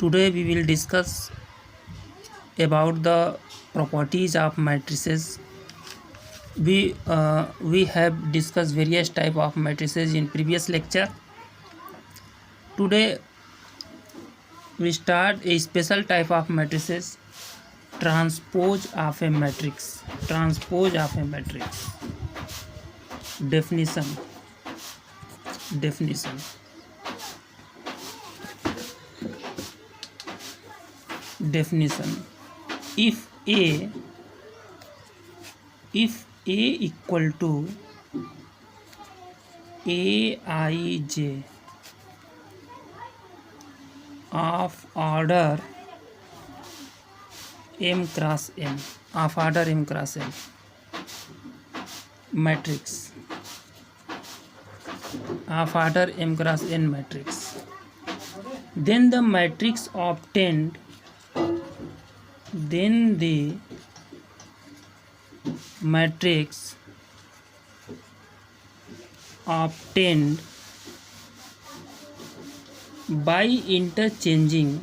Today we will discuss about the properties of matrices. We have discussed various type of matrices in previous lecture. Today we start a special type of matrices, transpose of a matrix. Transpose of a matrix. Definition. If A equal to Aij of order m cross n matrix of order m cross n matrix, then the matrix obtained by interchanging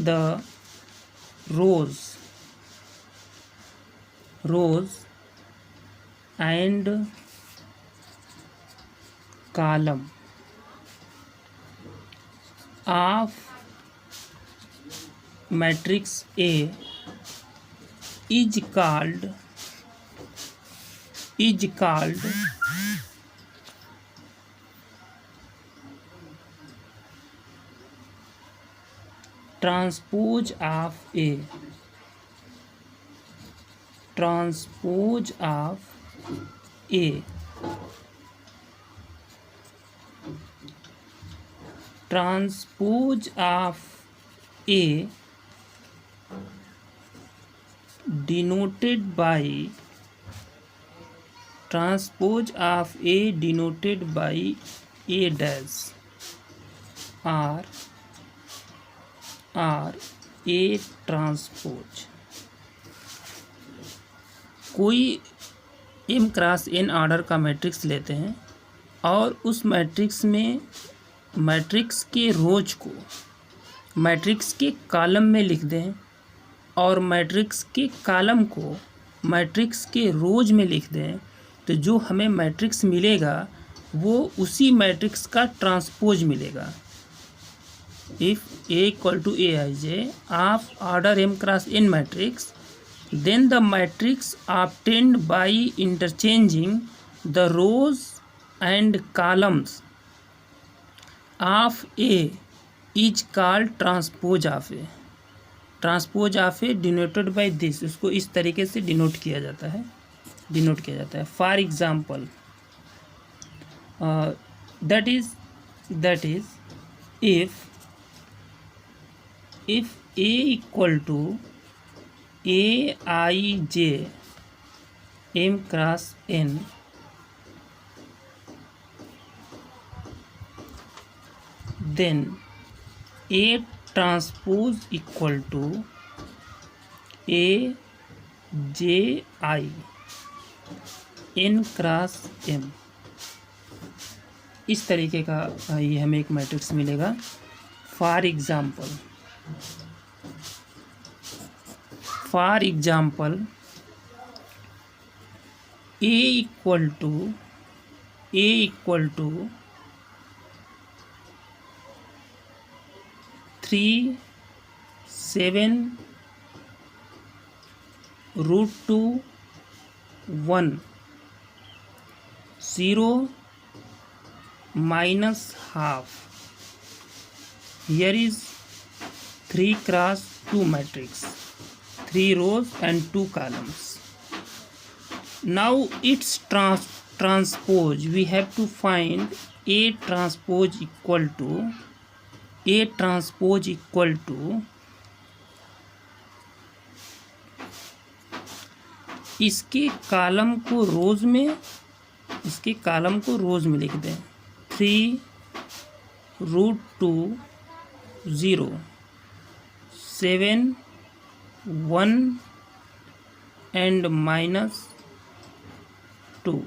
the rows and column of matrix A is called transpose of A. Transpose of A denoted by A dash or A transpose. कोई m cross n order का matrix लेते हैं और उस matrix में matrix के रोज को matrix के कॉलम में लिख दें और मैट्रिक्स के कॉलम को मैट्रिक्स के रोज में लिख दें, तो जो हमें मैट्रिक्स मिलेगा वो उसी मैट्रिक्स का ट्रांसपोज मिलेगा. If A equal to Aij of order m cross n matrix, then the matrix obtained by interchanging the rows and columns of A is called transpose of A. Transpose of A denoted by this. उसको इस तरीके से denote किया जाता है. For example, that is if A equal to Aij m cross n, then A transpose equal to Aj n cross m. इस तरीके का ये हमें एक मैट्रिक्स मिलेगा. For example A equal to 3 7 root 2 1 0 minus half. Here is 3 cross 2 matrix, 3 rows and 2 columns. Now its transpose, we have to find A transpose equal to इसके column को रोज में लिख दें. 3 root 2 0 7 1 and -2.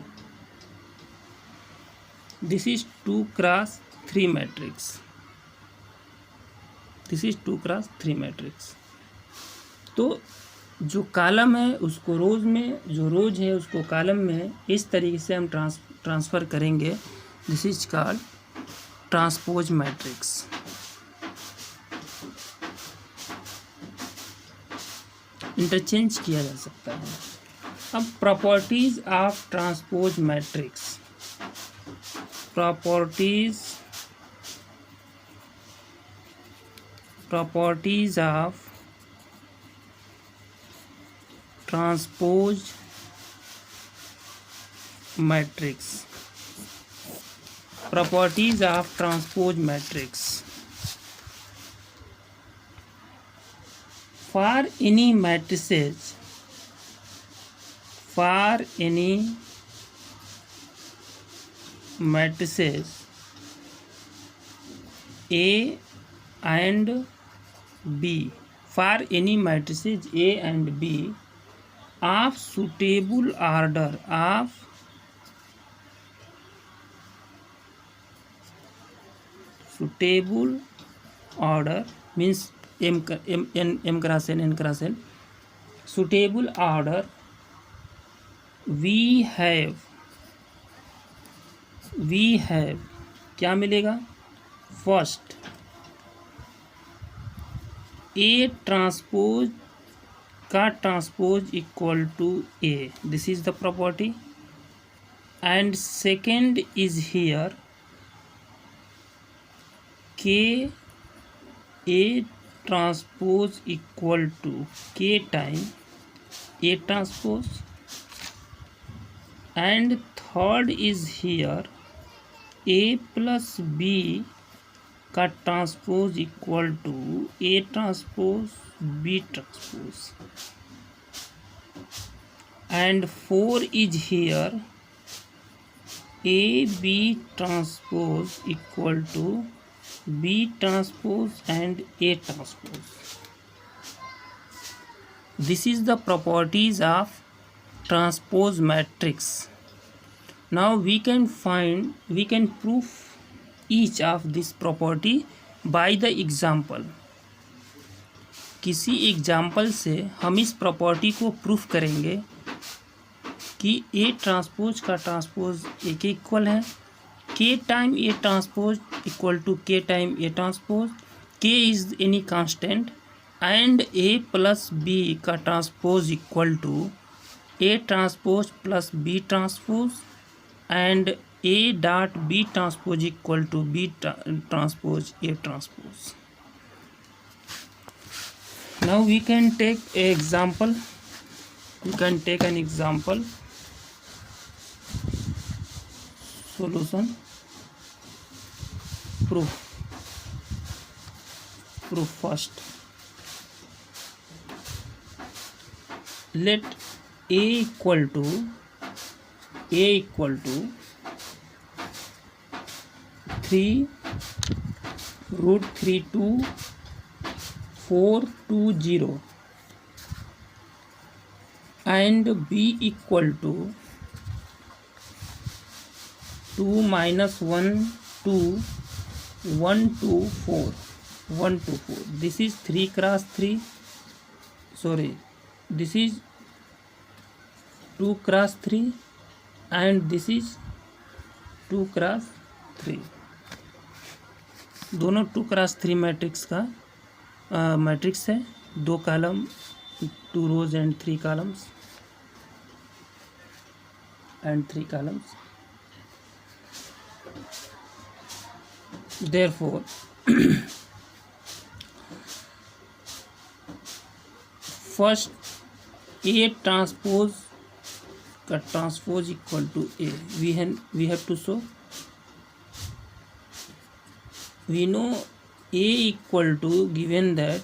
This is 2x3 matrix. This is 2x3 matrix. तो जो column है उसको रोज में, जो रोज है उसको कॉलम में इस तरीके से हम ट्रांसफ़र करेंगे. This is called transpose matrix. Interchange किया जा सकता है. अब properties of transpose matrix. Properties of transpose matrix. Properties of transpose matrix. For any matrices A and B, for any matrices A and B of suitable order means m cross n, n cross n, suitable order, we have क्या मिलेगा? First A transpose का transpose equal to A. This is the property. And second is here K A transpose equal to K time A transpose. And third is here A plus B का transpose equal to A transpose B transpose. And four is here A B transpose equal to B transpose and A transpose. This is the properties of transpose matrix. Now we can prove each of this property by the example. किसी example से हम इस property को proof करेंगे कि A transpose का transpose A के equal है. K time A transpose equal to K time A transpose. K is any constant. And A plus B का transpose equal to A transpose plus B transpose. And A dot B transpose equal to B transpose A transpose. Now we can take example. We can take an example. Solution. Proof first. Let A equal to 3√32,420 and B equal to 2 minus 1 2 124. This is 3 cross 3. Sorry, this is 2 cross 3 and this is 2 cross 3. दोनों 2 cross 3 matrix का matrix है. 2 column, 2 rows and 3 columns and 3 columns. Therefore first A transpose का transpose equal to A we have to show. We know A equal to given that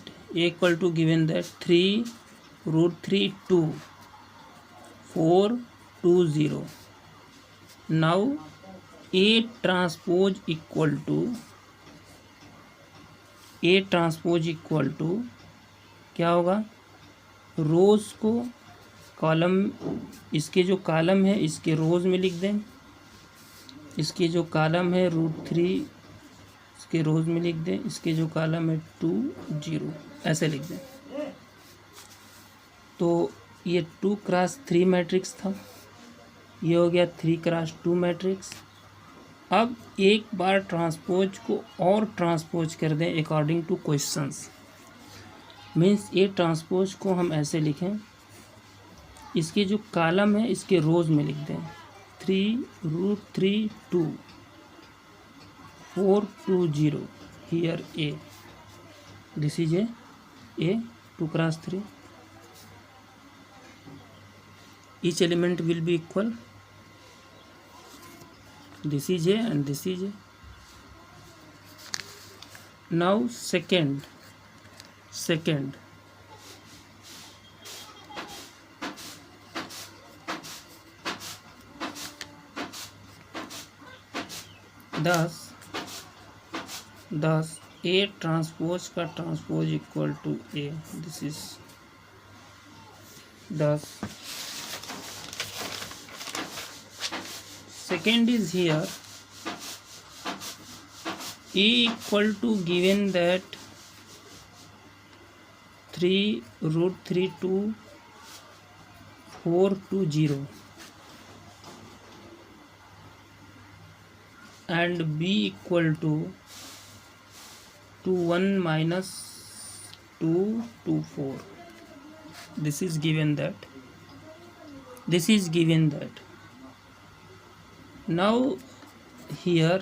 3√32,420. now A transpose equal to क्या होगा? रोज़ को column, इसके जो column है इसके रोज़ में लिख दें, इसके जो कॉलम है √3 इसके रोज़ में लिख दें, इसके जो कॉलम है 2 0 ऐसे लिख दें। तो ये 2x3 मैट्रिक्स था, ये हो गया 3x2 मैट्रिक्स। अब एक बार ट्रांसपोज को और ट्रांसपोज कर दें अकॉर्डिंग टू क्वेश्चंस। मीन्स ये ट्रांसपोज को हम ऐसे लिखें, इसके जो कॉलम है इसके रोज़ में लिख दें 3 √3 2 4 2 0 here a, this is a 2x3, each element will be equal, this is a and this is a. Now second thus A transpose का transpose equal to A, this is thus second is here A equal to given that 3 √3 2 4 2 0 and B equal to 2 1 minus 2 2 4. This is given that. Now here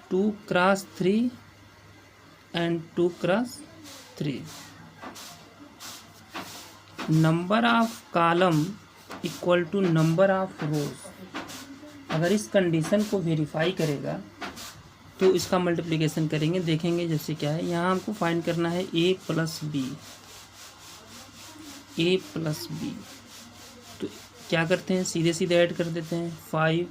2x3 and 2x3. Number of column equal to number of rows. अगर इस condition को verify करेगा तो इसका multiplication करेंगे, देखेंगे जैसे क्या है। यहाँ हमको फाइंड करना है a प्लस बी, तो क्या करते हैं, सीधे सीधे ऐड कर देते हैं। 5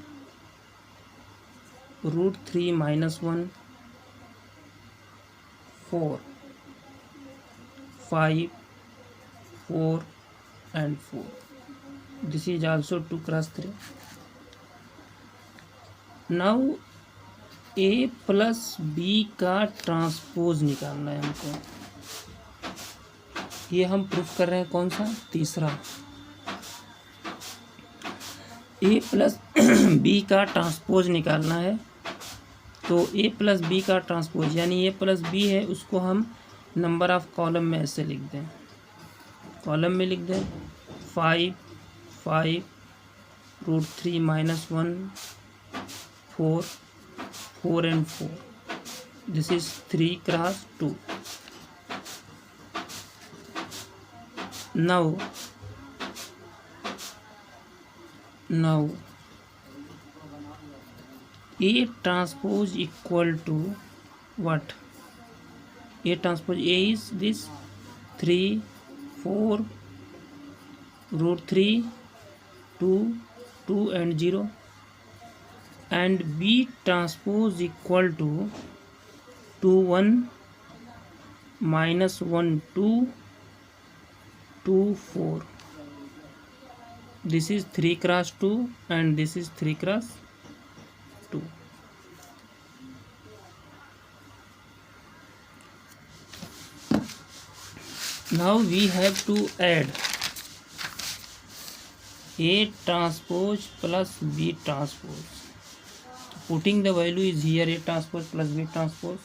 √3 -1 4 5 4 and 4. This is also 2x3. Now A plus B का ट्रांसपोज निकालना है हमको। ये हम प्रूफ कर रहे हैं कौन सा, तीसरा। A प्लस बी का ट्रांसपोज निकालना है, तो A प्लस बी का ट्रांसपोज यानी A प्लस बी है, उसको हम नंबर ऑफ कॉलम में ऐसे लिख दें, कॉलम में लिख दें 5 5 √3 -1 4 4 and 4. This is 3x2. Now A transpose equal to what? A transpose A is this 3 4 √3 2 2 and 0. And B transpose equal to 2 1 minus 1 2 2 4. This is 3x2 and this is 3x2. Now we have to add A transpose plus B transpose. Putting the value is here, A transpose plus B transpose.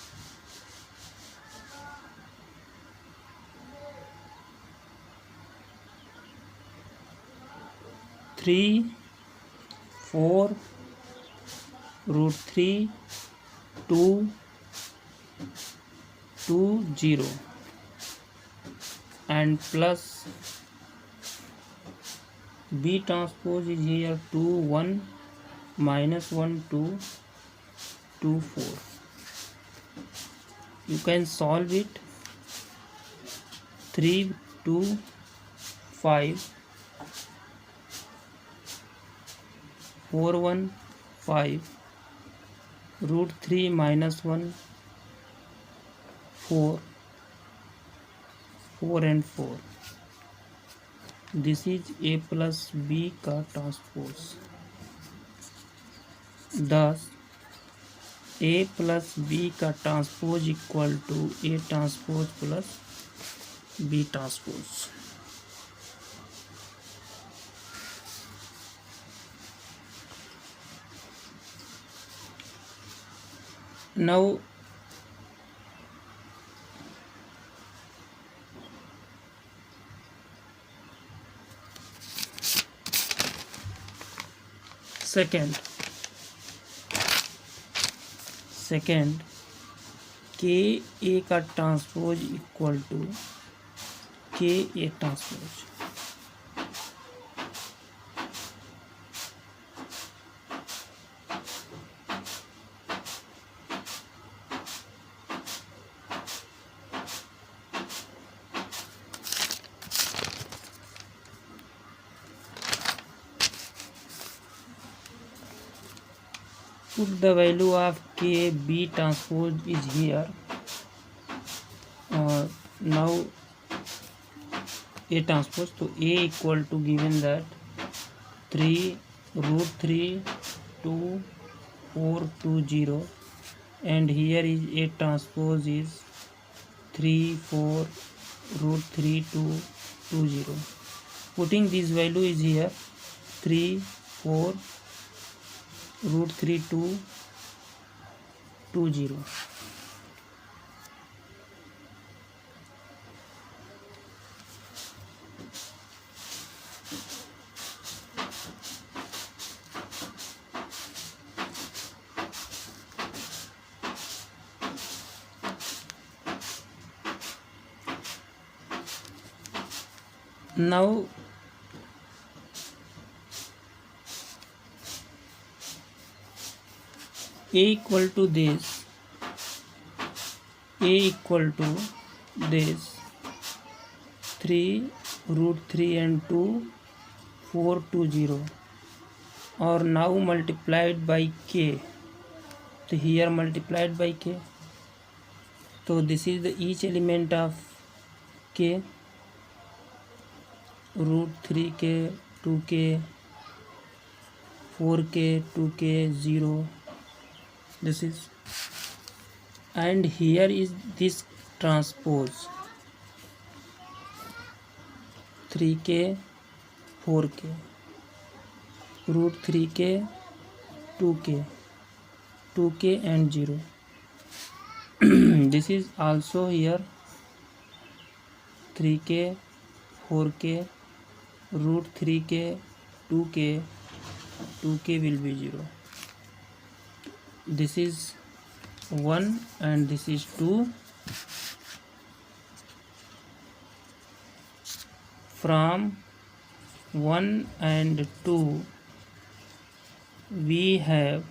Three 4 √3 2 2 0 and plus B transpose is here 2 1 minus 1 2 2 4. You can solve it. 3 2 5 4 1 5 √3 minus 1 4 4 and 4. This is A plus B का transpose. Thus A plus B का transpose equal to A transpose plus B transpose. Now second K A का transpose equal to K A transpose. Put the value of k b transpose is here. Now a transpose, so a equal to given that 3√3 and here is a transpose is 3 4√3 putting this value is here 3 4√3 now a equal to this, a equal to this 3√3 and 2 420 or now multiplied by k, so here multiplied by k, so this is the each element of k, √3k 2k 4k 2k 0, this is, and here is this transpose 3k 4k √3k 2k 2k and 0 this is also here 3k 4k √3k 2k 2k will be 0, this is 1 and this is 2, from 1 and 2 we have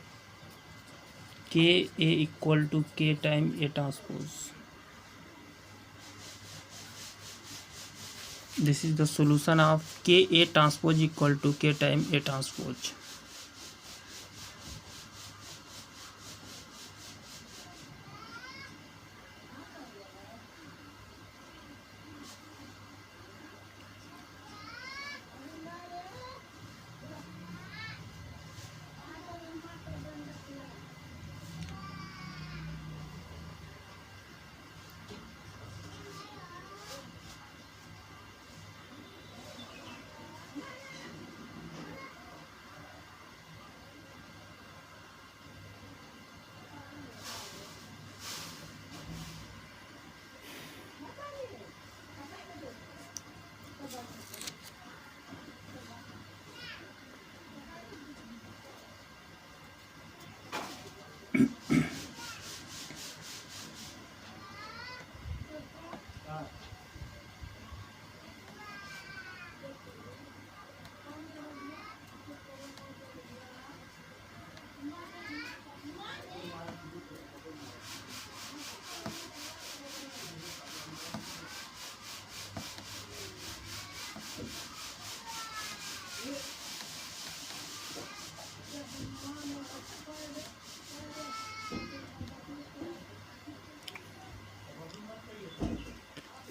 k a equal to k time a transpose. This is the solution of k a transpose equal to k time a transpose.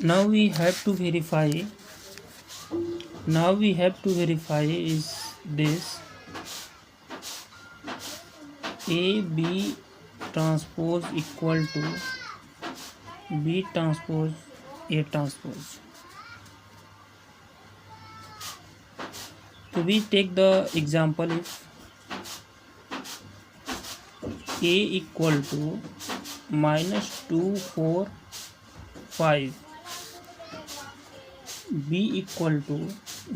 Now we have to verify Now we have to verify is this AB transpose equal to B transpose A transpose. So we take the example if A equal to -2, 4, 5, B equal to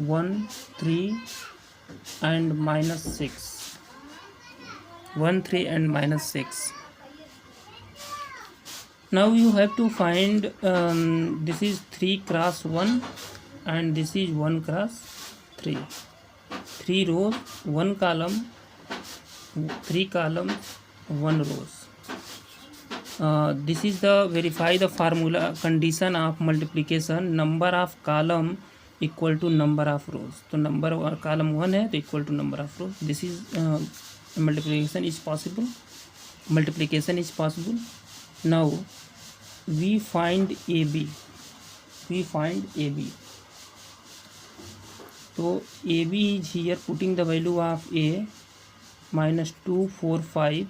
1, 3 and -6. 1, 3 and -6. Now you have to find this is 3 cross 1 and this is 1 cross 3. 3 rows, 1 column, 3 columns, 1 rows. This is the verify the formula condition of multiplication. Number of column equal to number of rows. तो number column 1 है तो equal to number of rows. This is multiplication is possible. Multiplication is possible. Now we find AB. We find AB. So AB is here putting the value of A -2, 4, 5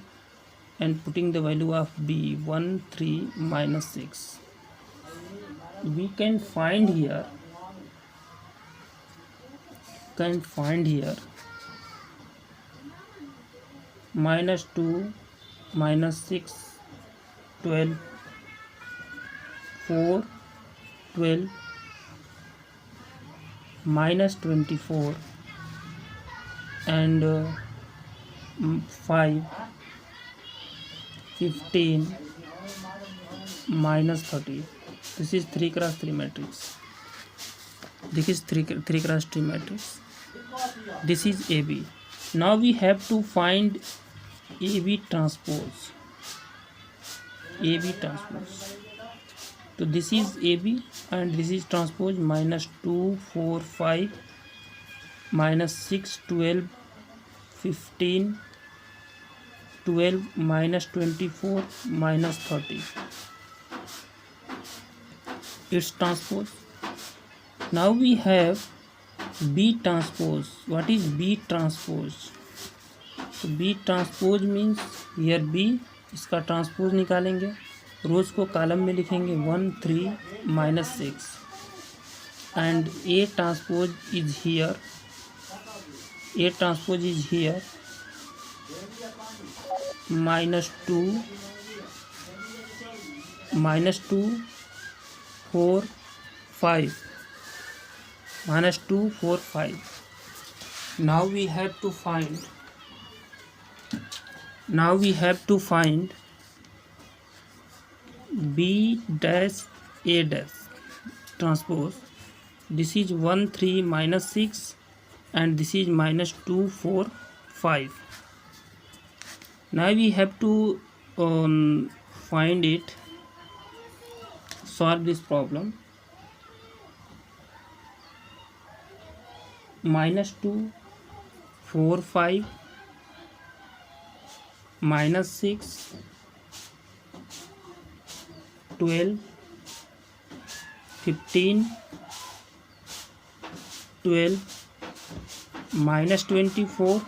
and putting the value of B 1, 3, -6. We can find here -2, -6, 12, 4, 12, -24 and 5, 15, -30. This is 3 cross 3 matrix. This is 3 cross 3 matrix. This is AB. Now we have to find AB transpose. AB transpose. So this is AB and this is transpose -2, 4, 5, -6, 12, 15, 12, -24, -30. Its transpose. Now we have B transpose. What is B transpose? So B transpose means here B, इसका transpose निकालेंगे, रोज को column में लिखेंगे 1, 3, -6 and A transpose is here. A transpose is here -2, 4, 5, -2, 4, 5. Now we have to find B dash A dash transpose. This is 1, 3, -6 and this is -2, 4, 5. Now we have to find it, solve this problem. -2, 4, 5, -6, 12, 15, 12, -24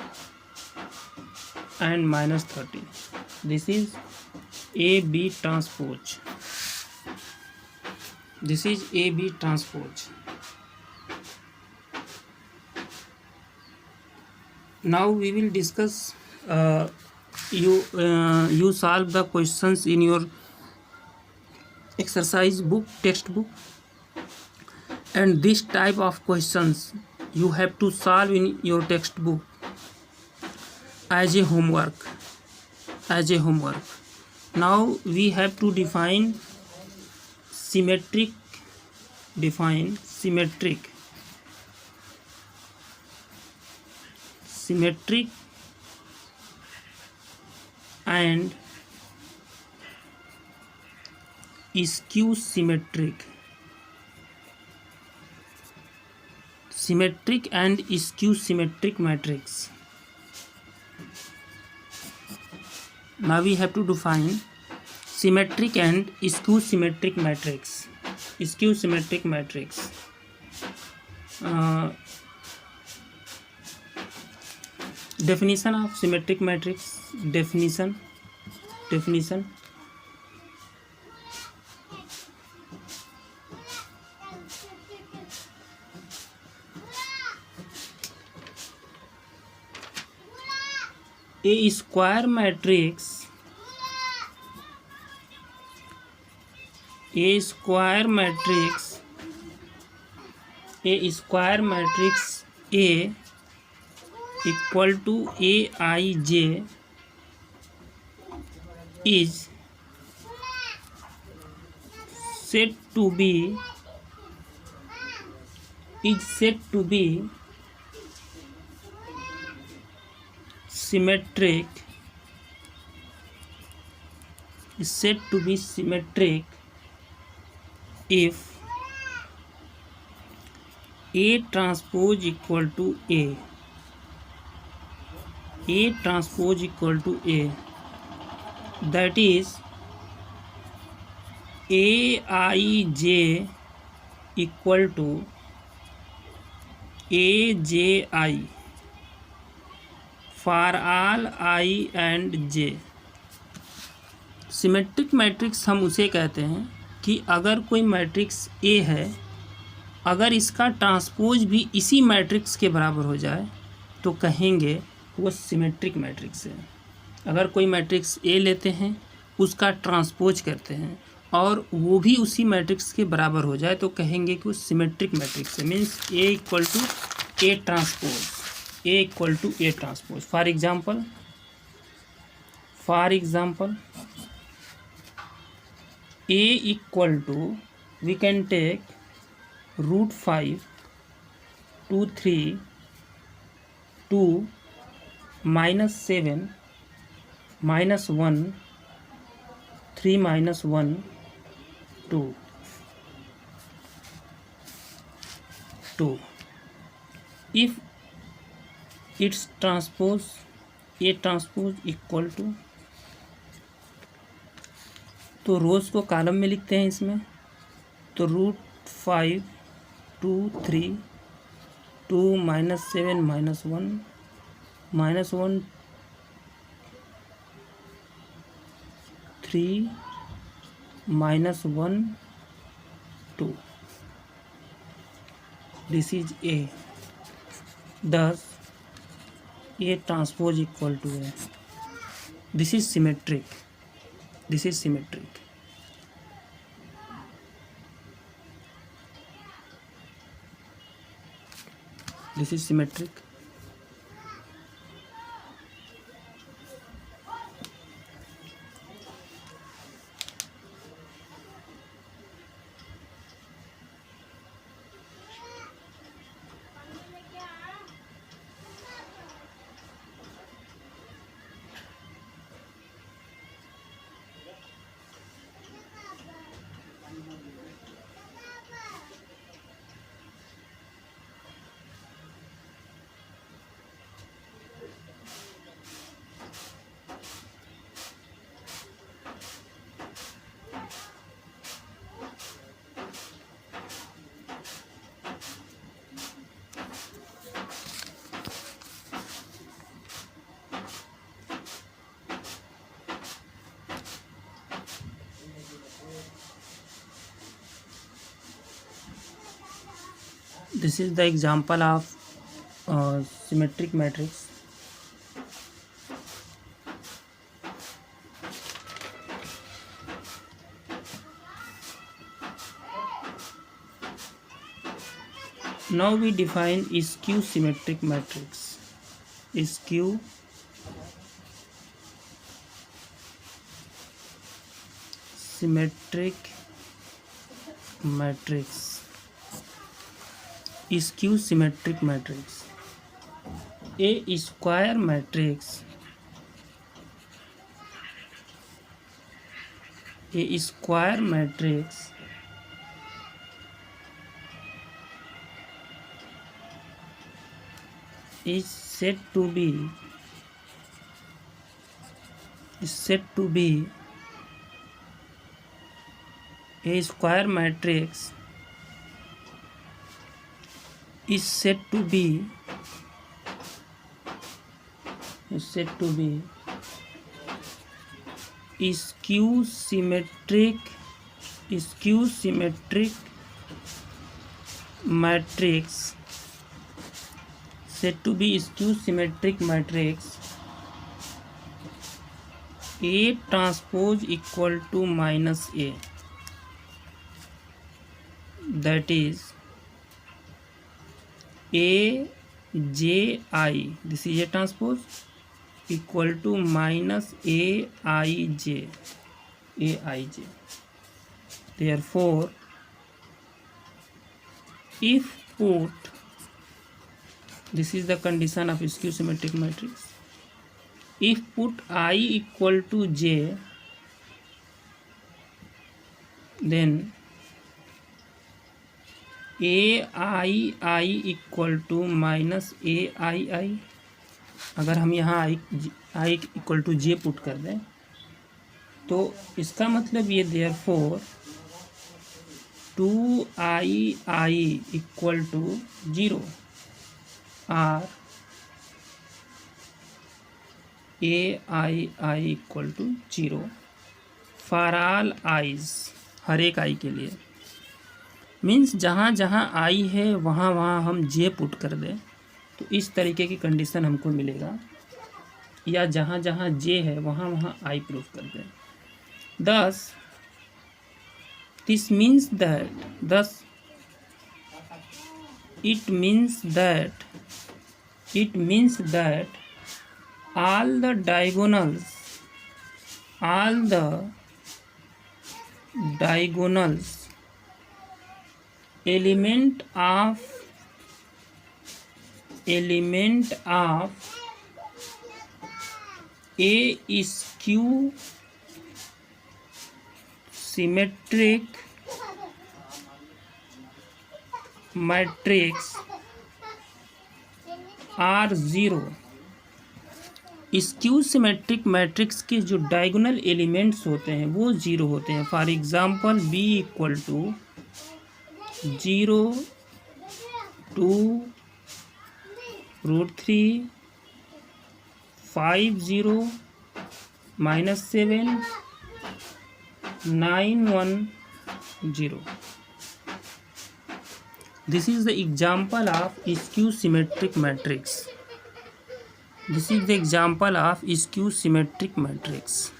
and -30. This is AB transpose. This is AB transpose. Now we will discuss. You solve the questions in your exercise book, textbook, and this type of questions you have to solve in your textbook as a homework. Now we have to define symmetric. And skew symmetric and skew symmetric matrix. Now we have to define symmetric and skew symmetric matrix. definition of symmetric matrix. Definition. A square matrix A equal to Aij is said to be symmetric if A transpose equal to A. That is Aij equal to Aj for all I and j. Symmetric matrix हम उसे कहते हैं कि अगर कोई matrix A है, अगर इसका ट्रांसपोज भी इसी मैट्रिक्स के बराबर हो जाए तो कहेंगे वो सिमेट्रिक मैट्रिक्स है। अगर कोई मैट्रिक्स ए लेते हैं, उसका ट्रांसपोज करते हैं और वो भी उसी मैट्रिक्स के बराबर हो जाए तो कहेंगे कि वो सिमेट्रिक मैट्रिक्स है। Means A equal to A transpose. For example A equal to, we can take √5 2 3 2 -7 -1 3 -1 2 2. If its transpose A transpose equal to, तो रोज़ को कॉलम में लिखते हैं इसमें, तो √5 2 3 2 -7 -1 -1 3 -1 2. This is A. Thus A transpose equal to A. This is symmetric. This is symmetric. This is the example of symmetric matrix. Now we define skew symmetric matrix. Skew symmetric matrix. Skew symmetric matrix. A square matrix. A square matrix is said to be a square matrix is said to be skew symmetric matrix, said to be skew symmetric matrix A transpose equal to minus A, that is A J I, this is A transpose, equal to minus A I J. Therefore, if put, this is the condition of skew symmetric matrix, if put I equal to J, then AI equal to minus AI। अगर हम यहाँ I equal to J put कर दें तो इसका मतलब ये therefore 2II equal to 0 और AI equal to 0 for all i's, हर एक आई के लिए। मीन्स जहाँ जहाँ आई है वहाँ वहाँ हम जे पुट कर दें तो इस तरीके की कंडीशन हमको मिलेगा, या जहाँ जहाँ जे है वहाँ वहाँ आई प्रूफ कर दें। दस it means that all the diagonals element of a skew symmetric matrix are 0। Skew symmetric matrix के जो डायगोनल एलिमेंट्स होते हैं वो 0 होते हैं। For example b equal to 0 2 √3 5 0 -7 9 1 0। This is the example of skew symmetric matrix. This is the example of skew symmetric matrix.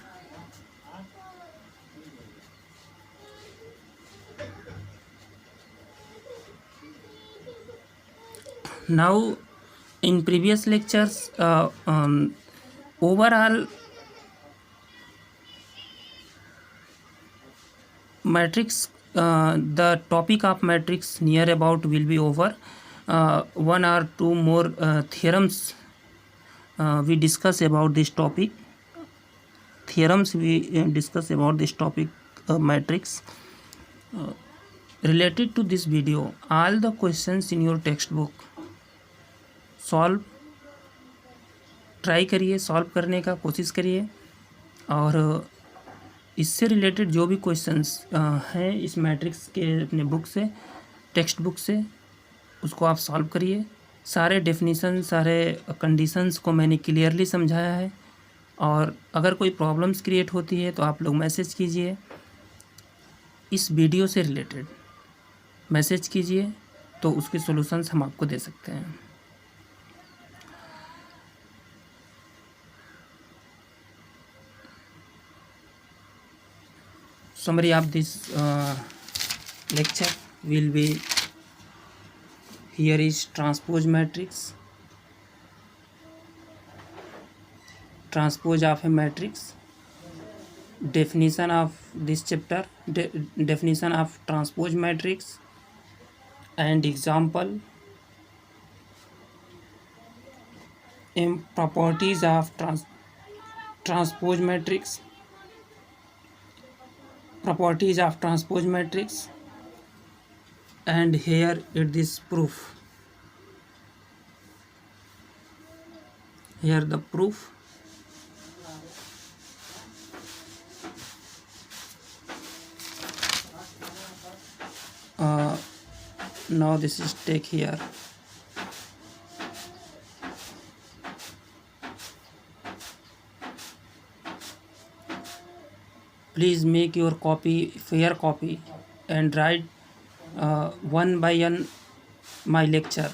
Now, in previous lectures, overall matrix, the topic of matrix near about will be over. One or two more theorems we discuss about this topic. Matrix. Related to this video, all the questions in your textbook solve try करिए, solve करने का कोशिश करिए, और इससे related जो भी questions हैं इस मैट्रिक्स के अपने बुक से, टेक्स्ट बुक से, उसको आप सॉल्व करिए। सारे डेफिनीशन, सारे कंडीशंस को मैंने क्लियरली समझाया है, और अगर कोई प्रॉब्लम्स क्रिएट होती है तो आप लोग मैसेज कीजिए, इस वीडियो से रिलेटेड मैसेज कीजिए तो उसके सॉल्यूशंस हम आपको दे सकते हैं। Summary of this lecture will be, here is transpose matrix, transpose of a matrix, definition of this chapter, definition of transpose matrix and example, properties of transpose matrix, properties of transpose matrix, and here it is proof. Here the proof. Now this is take here Please make your copy, fair copy, and write one by one my lecture.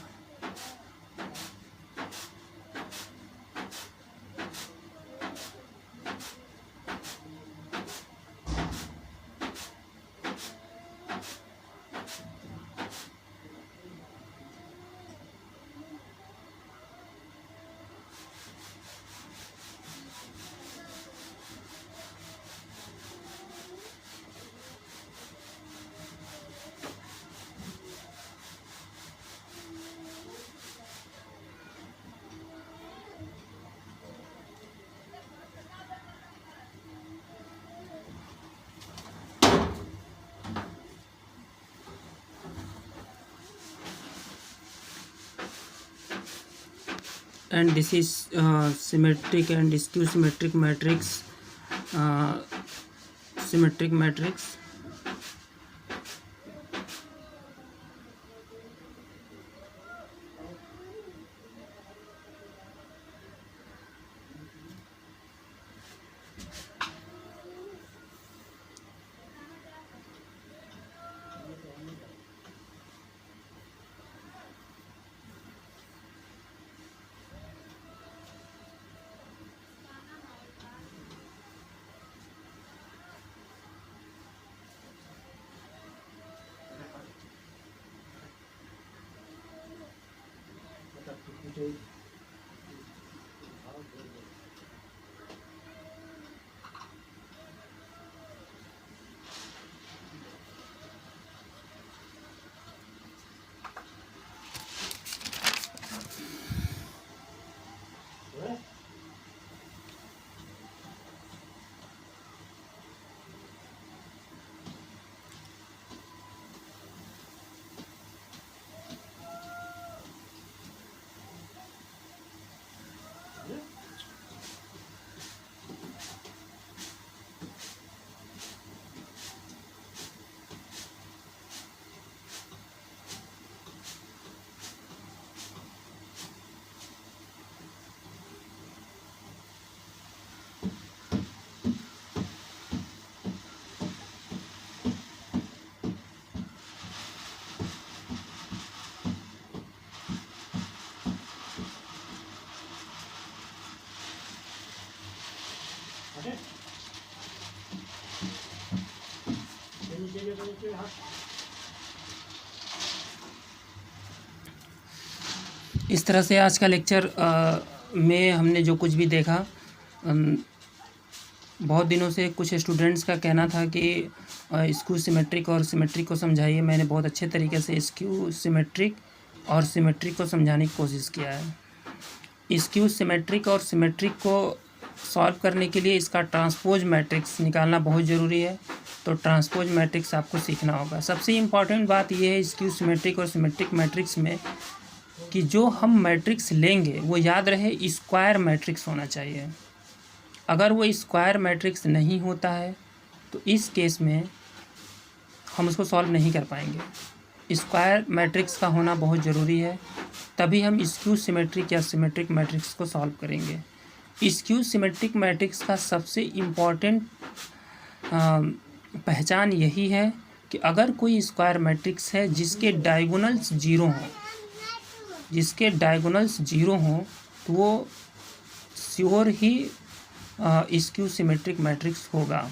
And this is symmetric and skew symmetric matrix. Symmetric matrix. इस तरह से आज का lecture में हमने जो कुछ भी देखा, बहुत दिनों से कुछ स्टूडेंट्स का कहना था कि स्क्यू सिमेट्रिक और सिमेट्रिक को समझाइए। मैंने बहुत अच्छे तरीके से स्क्यू सिमेट्रिक और सिमेट्रिक को समझाने की कोशिश किया है। स्क्यू सिमेट्रिक और सिमेट्रिक को सॉल्व करने के लिए इसका ट्रांसपोज मैट्रिक्स निकालना बहुत ज़रूरी है, तो ट्रांसपोज मैट्रिक्स आपको सीखना होगा। सबसे इम्पॉर्टेंट बात यह है स्क्यू सिमेट्रिक और सिमेट्रिक मैट्रिक्स में कि जो हम मैट्रिक्स लेंगे वो याद रहे स्क्वायर मैट्रिक्स होना चाहिए। अगर वो स्क्वायर मैट्रिक्स नहीं होता है तो इस केस में हम उसको सॉल्व नहीं कर पाएंगे। स्क्वायर मैट्रिक्स का होना बहुत ज़रूरी है, तभी हम स्क्यू सिमेट्रिक या सिमेट्रिक मैट्रिक्स को सॉल्व करेंगे। स्क्यू सिमेट्रिक मैट्रिक्स का सबसे इम्पॉर्टेंट पहचान यही है कि अगर कोई स्क्वायर मैट्रिक्स है जिसके डायगोनल्स जीरो हों, तो वो श्योर ही स्क्यू सिमेट्रिक मैट्रिक्स होगा।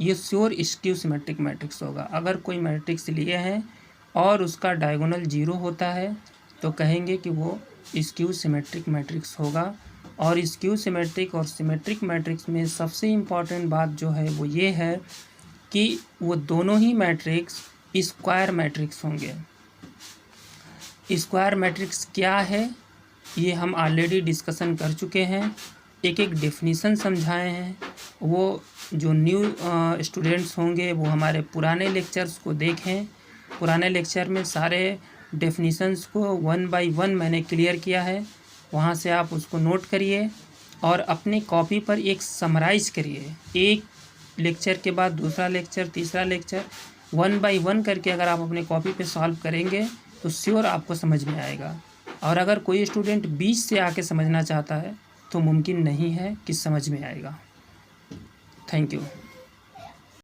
ये श्योर स्क्यू सिमेट्रिक मैट्रिक्स होगा। अगर कोई मैट्रिक्स लिए हैं और उसका डायगोनल जीरो होता है तो कहेंगे कि वो स्क्यू सिमेट्रिक मैट्रिक्स होगा। और स्क्यू सिमेट्रिक और सिमेट्रिक मैट्रिक्स में सबसे इम्पॉर्टेंट बात जो है वो ये है कि वो दोनों ही मैट्रिक्स स्क्वायर मैट्रिक्स होंगे। स्क्वायर मैट्रिक्स क्या है ये हम ऑलरेडी डिस्कशन कर चुके हैं, एक एक डेफिनीशन समझाए हैं। वो जो न्यू स्टूडेंट्स होंगे वो हमारे पुराने लेक्चर्स को देखें। पुराने लेक्चर में सारे डेफिनीशंस को वन बाय वन मैंने क्लियर किया है, वहाँ से आप उसको नोट करिए और अपनी कॉपी पर एक समराइज़ करिए। एक लेक्चर के बाद दूसरा लेक्चर, तीसरा लेक्चर, वन बाय वन करके अगर आप अपने कॉपी पे सॉल्व करेंगे तो श्योर आपको समझ में आएगा। और अगर कोई स्टूडेंट बीच से आके समझना चाहता है तो मुमकिन नहीं है कि समझ में आएगा। Thank you.